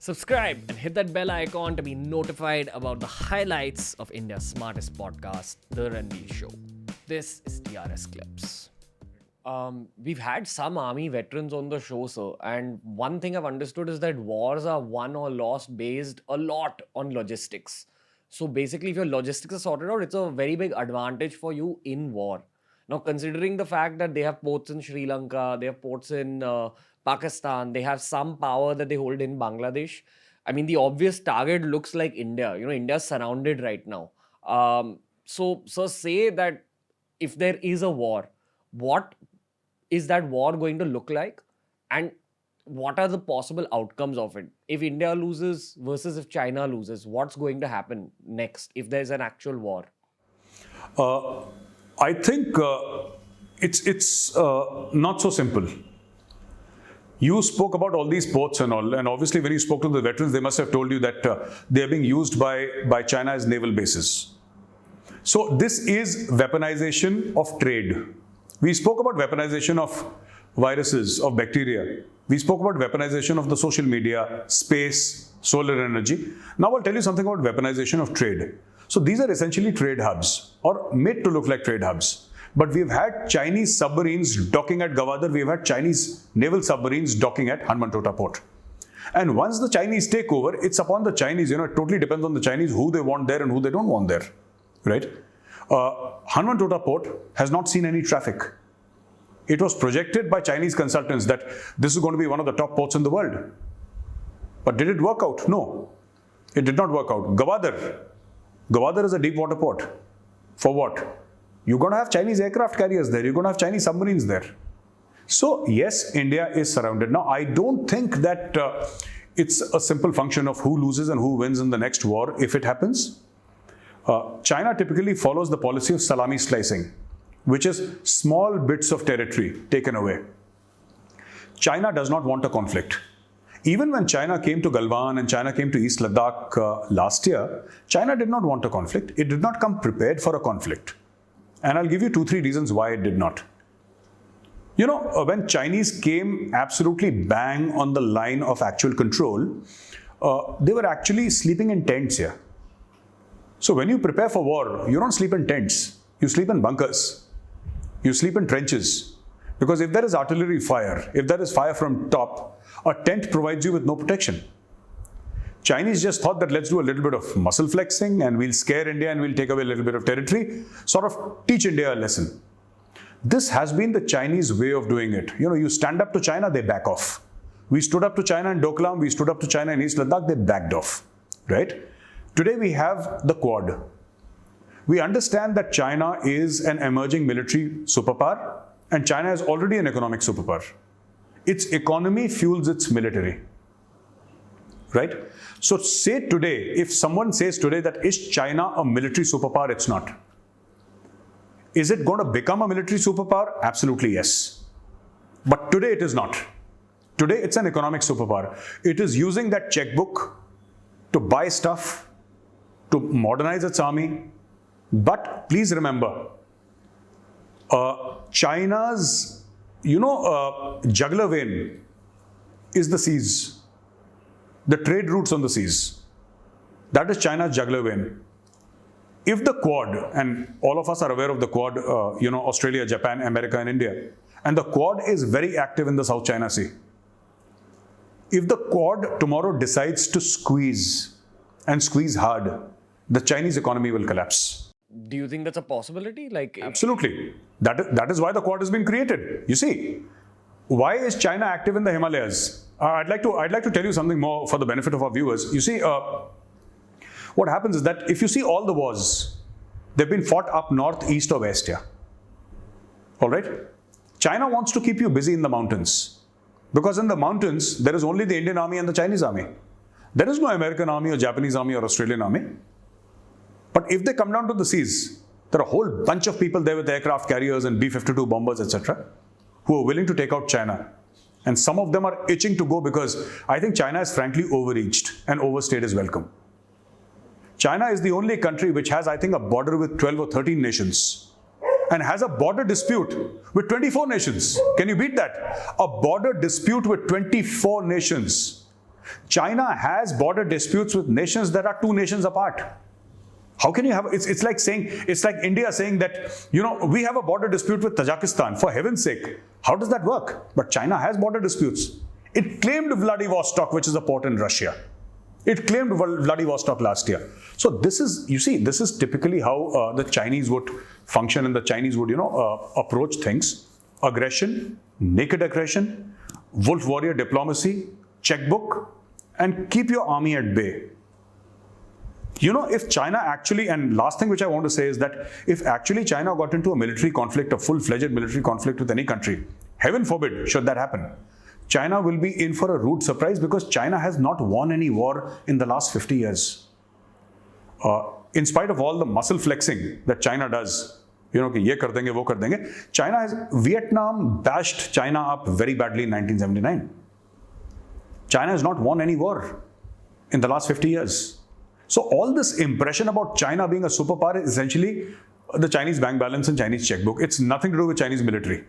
Subscribe and hit that bell icon to be notified about the highlights of India's smartest podcast, The Ranveer Show. This is TRS Clips. We've had some army veterans on the show, sir, and one thing I've understood is that wars are won or lost based a lot on logistics. So basically, if your logistics are sorted out, it's a very big advantage for you in war. Now, considering the fact that they have ports in Sri Lanka, they have ports in Pakistan, they have some power that they hold in Bangladesh. I mean, the obvious target looks like India. You know, India's surrounded right now. So say that if there is a war, what is that war going to look like? And what are the possible outcomes of it? If India loses versus if China loses, what's going to happen next if there's an actual war? I think it's not so simple. You spoke about all these ports and all, and obviously when you spoke to the veterans, they must have told you that they're being used by China as naval bases. So this is weaponization of trade. We spoke about weaponization of viruses, of bacteria. We spoke about weaponization of the social media, space, solar energy. Now I'll tell you something about weaponization of trade. So these are essentially trade hubs, or made to look like trade hubs. But we've had Chinese submarines docking at Gwadar. We've had Chinese naval submarines docking at Hambantota port. And once the Chinese take over, it's upon the Chinese, it totally depends on the Chinese who they want there and who they don't want there, right? Hambantota port has not seen any traffic. It was projected by Chinese consultants that this is going to be one of the top ports in the world. But did it work out? No, it did not work out. Gwadar is a deep water port. For what? You're going to have Chinese aircraft carriers there. You're going to have Chinese submarines there. So yes, India is surrounded. Now, I don't think that it's a simple function of who loses and who wins in the next war if it happens. China typically follows the policy of salami slicing, which is small bits of territory taken away. China does not want a conflict. Even when China came to Galwan and China came to East Ladakh last year, China did not want a conflict. It did not come prepared for a conflict. And I'll give you 2-3 reasons why it did not. When Chinese came absolutely bang on the line of actual control, they were actually sleeping in tents here. So when you prepare for war, you don't sleep in tents. You sleep in bunkers. You sleep in trenches. Because if there is artillery fire, if there is fire from top, a tent provides you with no protection. Chinese just thought that let's do a little bit of muscle flexing and we'll scare India and we'll take away a little bit of territory, sort of teach India a lesson. This has been the Chinese way of doing it. You stand up to China, they back off. We stood up to China in Doklam, we stood up to China in East Ladakh, they backed off, right? Today we have the Quad. We understand that China is an emerging military superpower and China is already an economic superpower. Its economy fuels its military, right? So say today, if someone says today that is China a military superpower, it's not. Is it going to become a military superpower? Absolutely yes. But today it is not. Today it's an economic superpower. It is using that checkbook to buy stuff, to modernize its army. But please remember, China's, jugular vein is the seas. The trade routes on the seas. That is China's jugular vein. If the Quad, and all of us are aware of the Quad, Australia, Japan, America, and India, and the Quad is very active in the South China Sea. If the Quad tomorrow decides to squeeze, and squeeze hard, the Chinese economy will collapse. Do you think that's a possibility? Absolutely. That is why the Quad has been created. You see, why is China active in the Himalayas? I'd like to tell you something more for the benefit of our viewers. You see, what happens is that if you see all the wars, they've been fought up north, east, or west here. All right? China wants to keep you busy in the mountains. Because in the mountains, there is only the Indian army and the Chinese army. There is no American army or Japanese army or Australian army. But if they come down to the seas, there are a whole bunch of people there with aircraft carriers and B-52 bombers, etc., who are willing to take out China. And some of them are itching to go because I think China is frankly overreached and overstayed his welcome. China is the only country which has, I think, a border with 12 or 13 nations and has a border dispute with 24 nations. Can you beat that? A border dispute with 24 nations. China has border disputes with nations that are 2 nations apart. How can you have, it's like India saying that, we have a border dispute with Tajikistan, for heaven's sake. How does that work? But China has border disputes. It claimed Vladivostok, which is a port in Russia. It claimed Vladivostok last year. So this is typically how the Chinese would function, and the Chinese would, approach things. Aggression, naked aggression, wolf warrior diplomacy, checkbook, and keep your army at bay. If China actually, and last thing which I want to say is that if actually China got into a military conflict, a full-fledged military conflict with any country, heaven forbid should that happen, China will be in for a rude surprise, because China has not won any war in the last 50 years. In spite of all the muscle flexing that China does, ye kar denge, wo kar denge, Vietnam bashed China up very badly in 1979. China has not won any war in the last 50 years. So all this impression about China being a superpower is essentially the Chinese bank balance and Chinese checkbook. It's nothing to do with Chinese military.